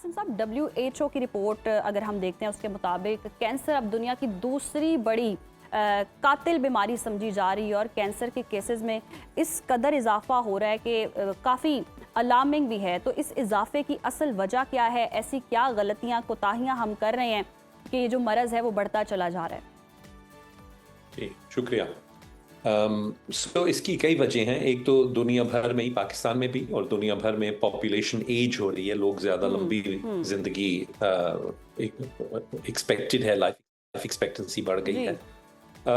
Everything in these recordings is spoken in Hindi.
कासिम साहब, WHO की रिपोर्ट अगर हम देखते हैं उसके मुताबिक कैंसर अब दुनिया की दूसरी बड़ी कातिल बीमारी समझी जा रही है और कैंसर के केसेस में इस कदर इजाफा हो रहा है कि काफ़ी अलार्मिंग भी है। तो इस इजाफे की असल वजह क्या है? ऐसी क्या गलतियां कोताहियां हम कर रहे हैं कि ये जो मरज़ है वो बढ़ता चला जा रहा है? जी शुक्रिया। इसकी कई वजह हैं। एक तो दुनिया भर में ही, पाकिस्तान में भी और दुनिया भर में पॉपुलेशन एज हो रही है, लोग ज़्यादा लंबी जिंदगी एक्सपेक्टेड है, लाइफ एक्सपेक्टेंसी बढ़ गई है।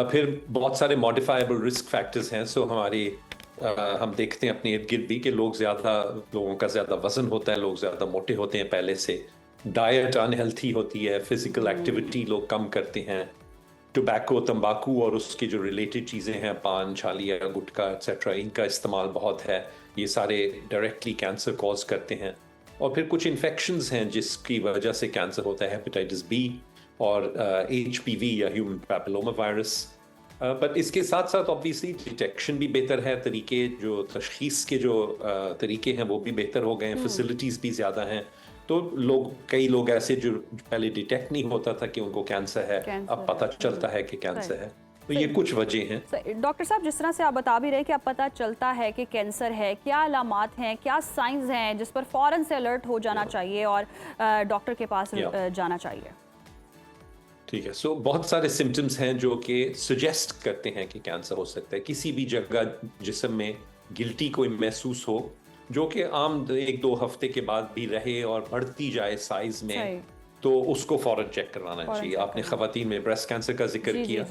फिर बहुत सारे मॉडिफाइबल रिस्क फैक्टर्स हैं। हम देखते हैं अपने इर्द गिर्द भी कि लोगों का ज़्यादा वजन होता है, लोग ज़्यादा मोटे होते हैं पहले से, डाइट अनहेल्थी होती है, फिजिकल एक्टिविटी लोग कम करते हैं, टोबैको तंबाकू और उसकी जो रिलेटेड चीज़ें हैं, पान, छालिया, गुटखा एक्सेट्रा, इनका इस्तेमाल बहुत है। ये सारे डायरेक्टली कैंसर कॉज करते हैं। और फिर कुछ इन्फेक्शंस हैं जिसकी वजह से कैंसर होता है, हेपेटाइटिस बी और HPV या ह्यूमन पैपिलोमा वायरस। बट इसके साथ साथ ऑब्वियसली डिटेक्शन भी बेहतर है, तशखीस के जो तरीके हैं वो भी बेहतर हो गए हैं, फैसिलिटीज़ भी ज़्यादा हैं। तो कई लोग ऐसे जो पहले डिटेक्ट नहीं होता था कि उनको कैंसर है, अब पता चलता है कि कैंसर है। तो ये कुछ वजह हैं। डॉक्टर साहब, जिस तरह से आप बता भी रहे कि अब पता चलता है कि कैंसर है, क्या अलामात हैं, क्या साइंस हैं जिस पर फौरन से अलर्ट हो जाना चाहिए और डॉक्टर के पास जाना चाहिए? ठीक है। बहुत सारे सिम्टम्स हैं जो कि सजेस्ट करते हैं कि कैंसर हो सकता है। किसी भी जगह जिस्म में गिल्टी कोई महसूस हो, जो कि आम 1-2 हफ्ते के बाद भी रहे और बढ़ती जाए साइज में, तो उसको फौरन चेक करवाना चाहिए। आपने खवातीन में ब्रेस्ट कैंसर का जिक्र किया,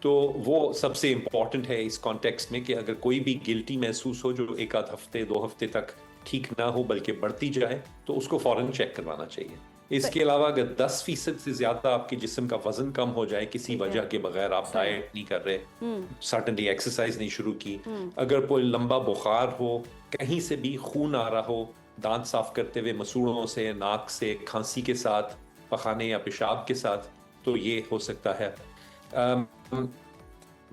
तो वो सबसे इम्पॉर्टेंट है इस कॉन्टेक्स्ट में कि अगर कोई भी गिल्टी महसूस हो जो 1-आध हफ्ते 2 हफ्ते तक ठीक ना हो बल्कि बढ़ती जाए, तो उसको फौरन चेक करवाना चाहिए। इसके अलावा अगर 10% से ज्यादा आपके जिस्म का वजन कम हो जाए किसी वजह के बगैर, आप डाइट नहीं कर रहे, सर्टेनली एक्सरसाइज नहीं शुरू की, अगर कोई लंबा बुखार हो, कहीं से भी खून आ रहा हो, दांत साफ करते हुए मसूड़ों से, नाक से, खांसी के साथ, पखाने या पेशाब के साथ, तो ये हो सकता है।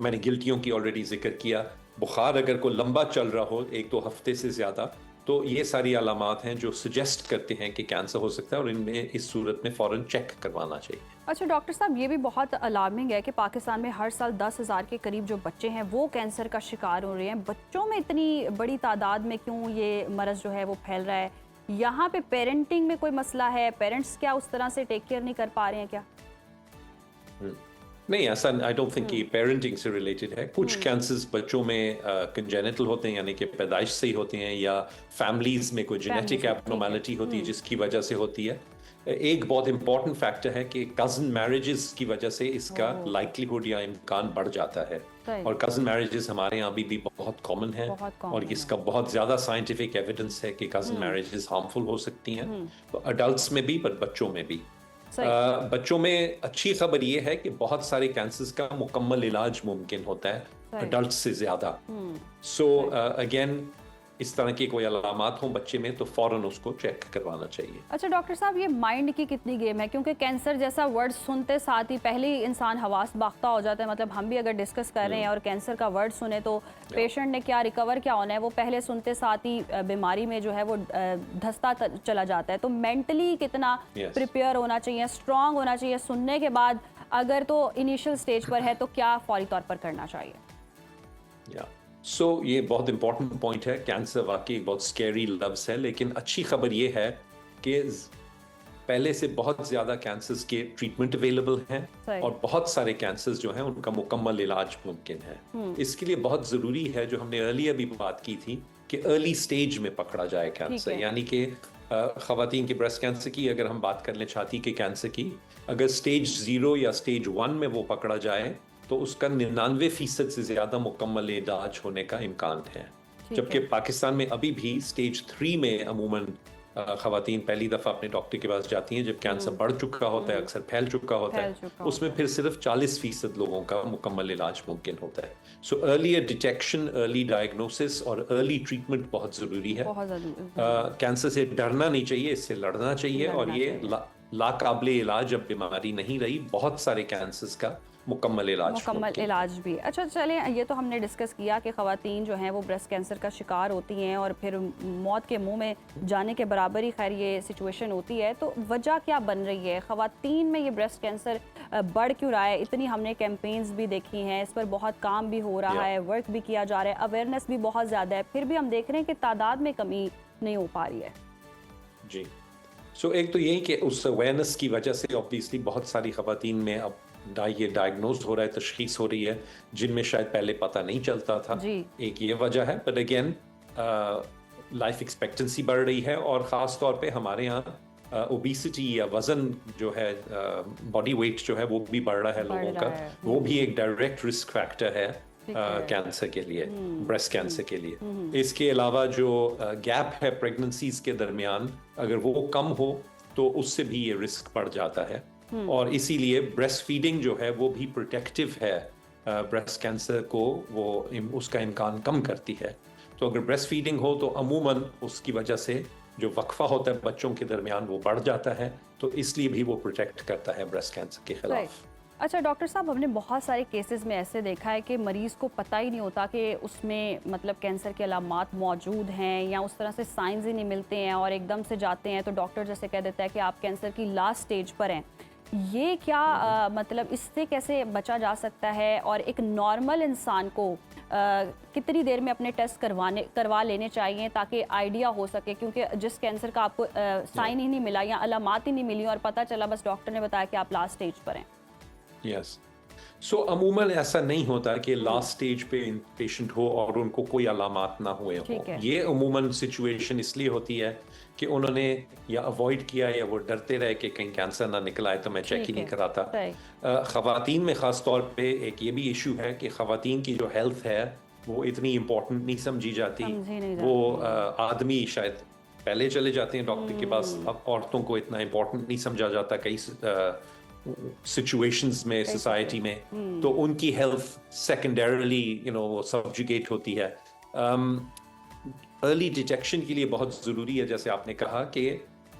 मैंने गिल्टियों की ऑलरेडी जिक्र किया। बुखार अगर कोई लंबा चल रहा हो 1-2 हफ्ते से ज्यादा, तो ये सारी अलामात हैं जो सजेस्ट करते हैं कि कैंसर हो सकता है और इनमें इस सूरत में फ़ौरन चेक करवाना चाहिए। अच्छा डॉक्टर साहब, ये भी बहुत अलार्मिंग है कि पाकिस्तान में हर साल 10,000 के करीब जो बच्चे हैं वो कैंसर का शिकार हो रहे हैं। बच्चों में इतनी बड़ी तादाद में क्यों ये मरज़ जो है वो फैल रहा है? यहाँ पे पेरेंटिंग में कोई मसला है? पेरेंट्स क्या उस तरह से टेक केयर नहीं कर पा रहे हैं क्या? नहीं, ऐसा आई डोंट थिंक कि पेरेंटिंग से रिलेटेड है। कुछ कैंसर्स बच्चों में कंजेनिटल होते हैं, यानी कि पैदाइश से ही होते हैं, या फैमिलीज में कोई जेनेटिक एब्नॉर्मेलिटी होती है जिसकी वजह से होती है। एक बहुत इंपॉर्टेंट फैक्टर है कि कजन मैरिजेस की वजह से इसका लाइक्लीहुड या इम्कान बढ़ जाता है। और कजन मैरिजेस हमारे यहाँ भी बहुत कॉमन है और इसका बहुत ज़्यादा साइंटिफिक एविडेंस है कि कजन मैरिजेस हार्मफुल हो सकती हैं, अडल्ट्स में भी पर बच्चों में भी। बच्चों में अच्छी खबर यह है कि बहुत सारे कैंसर्स का मुकम्मल इलाज मुमकिन होता है अडल्ट से ज्यादा। अगेन, इस तरह की कोई अलामात हो बच्चे में तो फौरन उसको चेक करवाना चाहिए। अच्छा डॉक्टर साहब, ये माइंड की कितनी गेम है? क्योंकि कैंसर जैसा वर्ड सुनते साथ ही पहले ही इंसान हवास बाख्ता हो जाता है। मतलब हम भी अगर डिस्कस कर रहे हैं और कैंसर का वर्ड सुने तो पेशेंट ने क्या रिकवर क्या होना है, वो पहले सुनते साथ ही बीमारी में जो है वो धंसता चला जाता है। तो मेंटली कितना प्रिपेयर होना चाहिए, स्ट्रांग होना चाहिए सुनने के बाद? अगर तो इनिशियल स्टेज पर है तो क्या फौरी तौर पर करना चाहिए? ये बहुत इंपॉर्टेंट पॉइंट है। कैंसर वाकई बहुत स्कैरी लफ्ज़ है, लेकिन अच्छी खबर ये है कि पहले से बहुत ज़्यादा कैंसर्स के ट्रीटमेंट अवेलेबल हैं और बहुत सारे कैंसर्स जो हैं उनका मुकम्मल इलाज मुमकिन है। इसके लिए बहुत ज़रूरी है, जो हमने अर्लियर भी बात की थी, कि अर्ली स्टेज में पकड़ा जाए कैंसर। यानी कि ख़वातीन के ब्रेस्ट कैंसर की अगर हम बात कर लें, छाती के कैंसर की, अगर स्टेज 0 या स्टेज 1 में वो पकड़ा जाए तो उसका 99% से ज्यादा मुकम्मल इलाज होने का इम्कान है। जबकि पाकिस्तान में अभी भी स्टेज 3 में अमूमन खवातीन पहली दफा अपने डॉक्टर के पास जाती हैं जब कैंसर बढ़ चुका होता है, अक्सर फैल चुका होता है। उसमें फिर सिर्फ 40% लोगों का मुकम्मल इलाज मुमकिन होता है। अर्लियर डिटेक्शन, अर्ली डायग्नोसिस और अर्ली ट्रीटमेंट बहुत जरूरी है। कैंसर से डरना नहीं चाहिए, इससे लड़ना चाहिए और ये लाकाबिले इलाज अब बीमारी नहीं रही, बहुत सारे कैंसर्स का मुकम्मल इलाज मुकम्मल इलाज भी। अच्छा चलें, ये तो हमने डिस्कस किया कि ख़वातीन जो हैं वो ब्रेस्ट कैंसर का शिकार होती हैं और फिर मौत के मुंह में जाने के बराबर ही खैर ये सिचुएशन होती है। तो वजह क्या बन रही है, ख़वातीन में ये ब्रेस्ट कैंसर बढ़ क्यों रहा है? इतनी हमने कैंपेन्स भी देखी हैं, इस पर बहुत काम भी हो रहा है, वर्क भी किया जा रहा है, अवेयरनेस भी बहुत ज़्यादा है, फिर भी हम देख रहे हैं कि तादाद में कमी नहीं हो पा रही है। जी, सो एक तो यही कि उस अवेयरनेस की वजह से ऑब्वियसली बहुत सारी ख़वातीन में अब ये डायग्नोज हो रहा है, तशखीस हो रही है, जिनमें शायद पहले पता नहीं चलता था। जी। एक ये वजह है, बट अगेन लाइफ एक्सपेक्टेंसी बढ़ रही है और ख़ास तौर पे हमारे यहाँ ओबेसिटी या वज़न जो है, बॉडी वेट जो है वो भी बढ़ रहा है लोगों का। वो भी एक डायरेक्ट रिस्क फैक्टर है कैंसर के लिए, ब्रेस्ट कैंसर के लिए। इसके अलावा जो गैप है प्रेगनेंसीज के दरमियान, अगर वो कम हो तो उससे भी ये रिस्क बढ़ जाता है। और इसीलिए ब्रेस्ट फीडिंग जो है वो भी प्रोटेक्टिव है ब्रेस्ट कैंसर को, वो उसका इम्कान कम करती है। तो अगर ब्रेस्ट फीडिंग हो तो अमूमन उसकी वजह से जो वक्फा होता है बच्चों के दरमियान वो बढ़ जाता है, तो इसलिए भी वो प्रोटेक्ट करता है ब्रेस्ट कैंसर के खिलाफ। अच्छा डॉक्टर साहब, हमने बहुत सारे केसेस में ऐसे देखा है कि मरीज़ को पता ही नहीं होता कि उसमें मतलब कैंसर के अलामात मौजूद हैं या उस तरह से साइंस ही नहीं मिलते हैं और एकदम से जाते हैं तो डॉक्टर जैसे कह देता है कि आप कैंसर की लास्ट स्टेज पर हैं। ये क्या मतलब इससे कैसे बचा जा सकता है और एक नॉर्मल इंसान को कितनी देर में अपने टेस्ट करवा लेने चाहिए ताकि आइडिया हो सके, क्योंकि जिस कैंसर का आपको साइन ही नहीं मिला या अलामात ही नहीं मिली और पता चला बस डॉक्टर ने बताया कि आप लास्ट स्टेज पर हैं। यस, सो अमूमन ऐसा नहीं होता कि लास्ट स्टेज पे पेशेंट हो और उनको कोई अलामात ना हुए हो। ये अमूमन सिचुएशन इसलिए होती है कि उन्होंने या अवॉइड किया या वो डरते रहे कि कहीं कैंसर ना निकल आए तो मैं चेक ही नहीं कराता। ख़वातीन में ख़ास तौर पे एक ये भी इशू है कि ख़वातीन की जो हेल्थ है वो इतनी इम्पोर्टेंट नहीं समझी जाती। वो आदमी शायद पहले चले जाते हैं डॉक्टर के पास, अब औरतों को इतना इम्पोर्टेंट नहीं समझा जाता कई सिचुएशंस में सोसाइटी में, तो उनकी हेल्थ सेकेंडरीली वो सब्जुगेट होती है। अर्ली डिटेक्शन के लिए बहुत ज़रूरी है, जैसे आपने कहा कि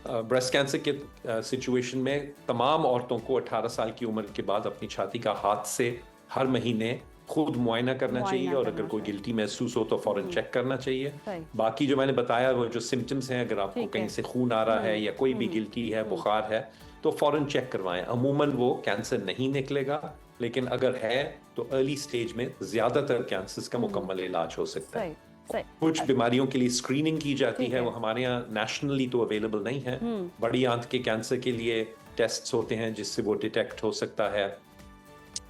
ब्रेस्ट कैंसर के सिचुएशन में तमाम औरतों को 18 साल की उम्र के बाद अपनी छाती का हाथ से हर महीने खुद मुआयना करना चाहिए और अगर कोई गिल्टी महसूस हो तो फौरन चेक करना चाहिए। बाकी जो मैंने बताया वो जो सिम्टम्स हैं, अगर आपको कहीं से खून आ रहा है या कोई भी गिल्टी है, बुखार है, तो फौरन चेक करवाएं। अमूमन वो कैंसर नहीं निकलेगा, लेकिन अगर है तो अर्ली स्टेज में ज्यादातर कैंसर्स का मुकम्मल इलाज हो सकता है। कुछ बीमारियों के लिए स्क्रीनिंग की जाती है, वो हमारे यहाँ नेशनली तो अवेलेबल नहीं है। बड़ी आंत के कैंसर के लिए टेस्ट्स होते हैं जिससे वो डिटेक्ट हो सकता है।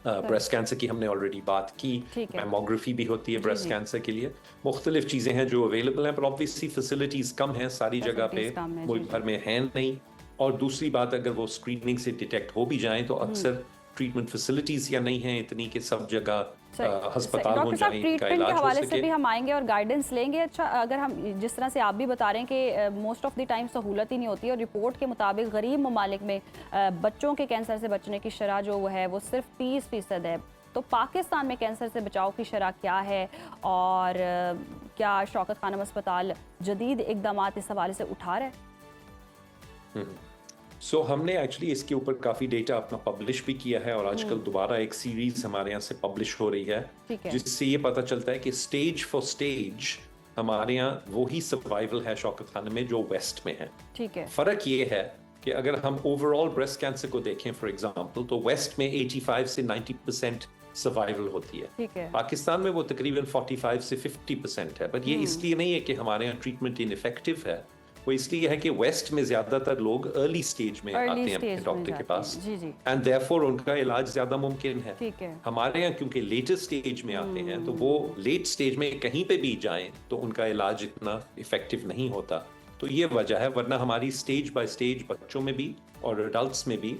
ब्रेस्ट कैंसर की हमने ऑलरेडी बात की, मैमोग्राफी भी होती है ब्रेस्ट कैंसर के लिए। मुख्तलिफ चीज़ें हैं जो अवेलेबल हैं, पर ऑब्वियसली फैसिलिटीज़ कम हैं, सारी जगह पे मुल्क भर में हैं नहीं। और दूसरी बात, अगर वो स्क्रीनिंग से डिटेक्ट हो भी जाएं तो अक्सर ट्रीटमेंट फैसिलिटीज या नहीं है इतनी कि सब जगह अस्पताल हो जाए, ट्रीटमेंट के हवाले से भी हम आएंगे और गाइडेंस लेंगे। अच्छा, अगर हम जिस तरह से आप भी बता रहे हैं कि मोस्ट ऑफ द टाइम सहूलत ही नहीं होती और रिपोर्ट के मुताबिक गरीब ममालिक में बच्चों के कैंसर से बचने की शरह जो है वो सिर्फ 30% है, तो पाकिस्तान में कैंसर से बचाव की शरह क्या है और क्या शौकत खानम अस्पताल जदीद इकदाम इस हवाले से उठा रहा है? सो हमने एक्चुअली इसके ऊपर काफ़ी डेटा अपना पब्लिश भी किया है और आजकल दोबारा एक सीरीज हमारे यहाँ से पब्लिश हो रही है, जिससे ये पता चलता है कि स्टेज फॉर स्टेज हमारे यहाँ वही सर्वाइवल है शौकत खाने में जो वेस्ट में है। ठीक है, फ़र्क ये है कि अगर हम ओवरऑल ब्रेस्ट कैंसर को देखें फॉर एग्जांपल, तो वेस्ट में 85 से 90% सर्वाइवल होती है। पाकिस्तान में वो तकरीबन 45 से 50% है। बट ये इसलिए नहीं है कि हमारे यहाँ ट्रीटमेंट इनइफेक्टिव है, वो इसलिए है कि वेस्ट में ज्यादातर लोग अर्ली स्टेज में आते हैं अपने डॉक्टर के पास एंड देयरफॉर उनका इलाज ज्यादा मुमकिन है। हमारे यहाँ क्योंकि लेटेस्ट स्टेज में आते हैं तो वो लेट स्टेज में कहीं पे भी जाएं तो उनका इलाज इतना इफेक्टिव नहीं होता। तो ये वजह है, वरना हमारी स्टेज बाय स्टेज बच्चों में भी और एडल्ट्स में भी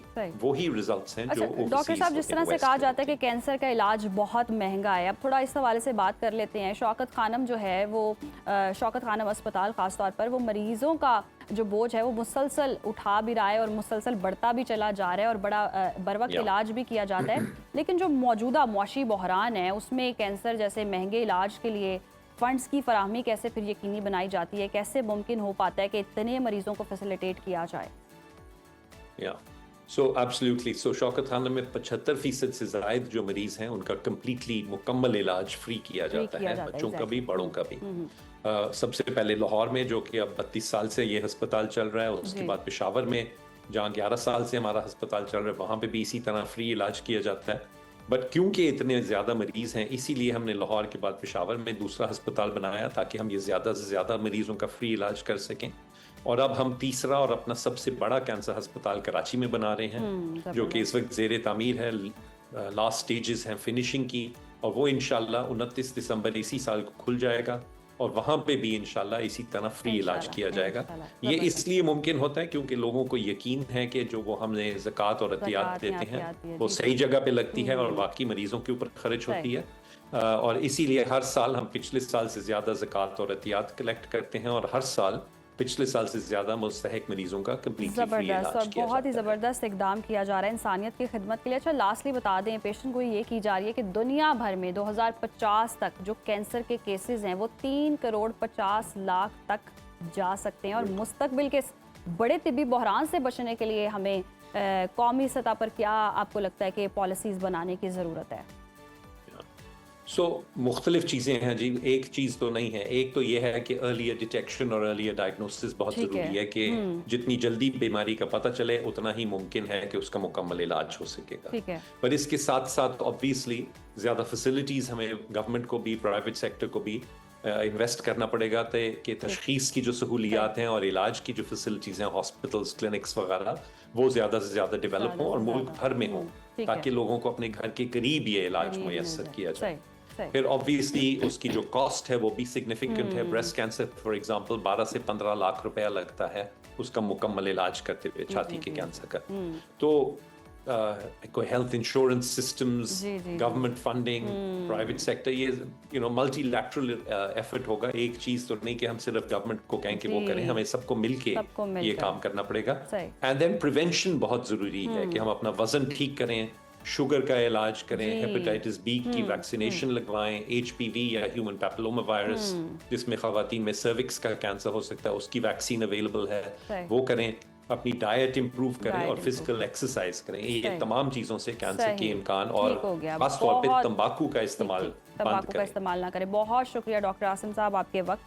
वही रिजल्ट्स हैं। जो डॉक्टर साहब, जिस तरह से कहा जाता है कि कैंसर का इलाज बहुत महंगा है, अब थोड़ा इस हवाले से बात कर लेते हैं। शौकत खानम जो है वो शौकत खानम अस्पताल खास तौर पर वो मरीजों का जो बोझ है वो मुसलसल उठा भी रहा है और मुसलसल बढ़ता भी चला जा रहा है और बड़ा बर वक्त इलाज भी किया जाता है। लेकिन जो मौजूदा मुआशी बहरान है उसमें कैंसर जैसे महंगे इलाज के लिए फंड्स की फराहमी कैसे फिर यकीनी बनाई जाती है? कैसे मुमकिन हो पाता है कि इतने मरीजों को फैसिलिटेट किया जाए? या सो एब्सोल्युटली, सो शौकत खाना में 75% से जायद जो मरीज हैं उनका कंप्लीटली मुकम्मल इलाज फ्री किया जाता है, बच्चों का भी बड़ों का भी। सबसे पहले लाहौर में, जो कि अब 32 साल से ये अस्पताल चल रहा है, उसके बाद पेशावर में जहाँ 11 साल से हमारा अस्पताल चल रहा है, वहाँ पे भी इसी तरह फ्री इलाज किया जाता है। बट क्योंकि इतने ज़्यादा मरीज हैं, इसीलिए हमने लाहौर के बाद पेशावर में दूसरा अस्पताल बनाया ताकि हम ये ज़्यादा से ज़्यादा मरीजों का फ्री इलाज कर सकें। और अब हम तीसरा और अपना सबसे बड़ा कैंसर अस्पताल कराची में बना रहे हैं, जो कि इस वक्त ज़ेरे तामीर है, लास्ट स्टेजेस हैं फिनिशिंग की, और वो इंशाल्लाह 29 दिसंबर इसी साल को खुल जाएगा और वहाँ पे भी इंशाल्लाह इसी तरह फ्री इलाज किया जाएगा। ये इसलिए मुमकिन होता है क्योंकि लोगों को यकीन है कि जो वो हमने ज़कात और अतियात देते हैं वो सही जगह पे लगती है और बाकी मरीजों के ऊपर खर्च होती है। और इसीलिए हर साल हम पिछले साल से ज़्यादा ज़कात और अतियात कलेक्ट करते हैं और हर साल पिछले साल से ज़्यादा मुस्तहिक मरीजों का कंप्लीटली फ्री इलाज किया जाता है। बहुत ही ज़बरदस्त इकदाम किया जा रहा है इंसानियत की खिदमत के लिए। अच्छा, लास्टली बता दें, पेशेंट को ये की जा रही है कि दुनिया भर में 2050 तक जो कैंसर के केसेस हैं वो 3 करोड़ 50 लाख तक जा सकते हैं, और मुस्तकबिल के बड़े तिब्बी बहरान से बचने के लिए हमें कौमी सतह पर क्या आपको लगता है कि पॉलिसीज़ बनाने की ज़रूरत है? मुख्तलिफ चीज़ें हैं जी, एक चीज़ तो नहीं है। एक तो ये है कि अर्लियर डिटेक्शन और अर्लियर डायग्नोसिस बहुत ज़रूरी है कि जितनी जल्दी बीमारी का पता चले उतना ही मुमकिन है कि उसका मुकम्मल इलाज हो सकेगा। पर इसके साथ साथ ऑब्वियसली ज़्यादा फैसिलिटीज़ हमें गवर्नमेंट को भी प्राइवेट सेक्टर को भी इन्वेस्ट करना पड़ेगा कि तशखीस की जो सहूलियात हैं और इलाज की जो फैसिलिटीज़ हैं, हॉस्पिटल्स, क्लिनिक्स वगैरह, वो ज़्यादा से ज़्यादा डेवलप हो और मुल्क भर में हो, ताकि लोगों को अपने घर के करीब ये इलाज मुयस्सर किया जाए। फिर ऑब्वियसली उसकी जो कॉस्ट है वो भी सिग्निफिकेंट है। ब्रेस्ट कैंसर फॉर एग्जांपल 12 से 15 लाख रुपया लगता है उसका मुकम्मल इलाज करते हुए, छाती के कैंसर का। तो कोई health insurance systems, government funding, private sector, ये मल्टीलैटरल एफर्ट होगा। एक चीज तो नहीं कि हम सिर्फ गवर्नमेंट को कहें कि वो करें, हमें सबको मिलके ये काम करना पड़ेगा। एंड देन प्रिवेंशन बहुत जरूरी है कि हम अपना वजन ठीक करें, शुगर का इलाज करें, हेपेटाइटिस बी की वैक्सीनेशन लगवाएं, HPV या ह्यूमन पैपिलोमा वायरस जिसमें खवातीन में सर्विक्स का कैंसर हो सकता है उसकी वैक्सीन अवेलेबल है, वो करें, अपनी डाइट इंप्रूव करें और फिजिकल एक्सरसाइज करें। ये तमाम चीजों से कैंसर के इम्कान और खास तौर पे तंबाकू का इस्तेमाल ना करें। बहुत शुक्रिया डॉक्टर आसिम साहब आपके वक्त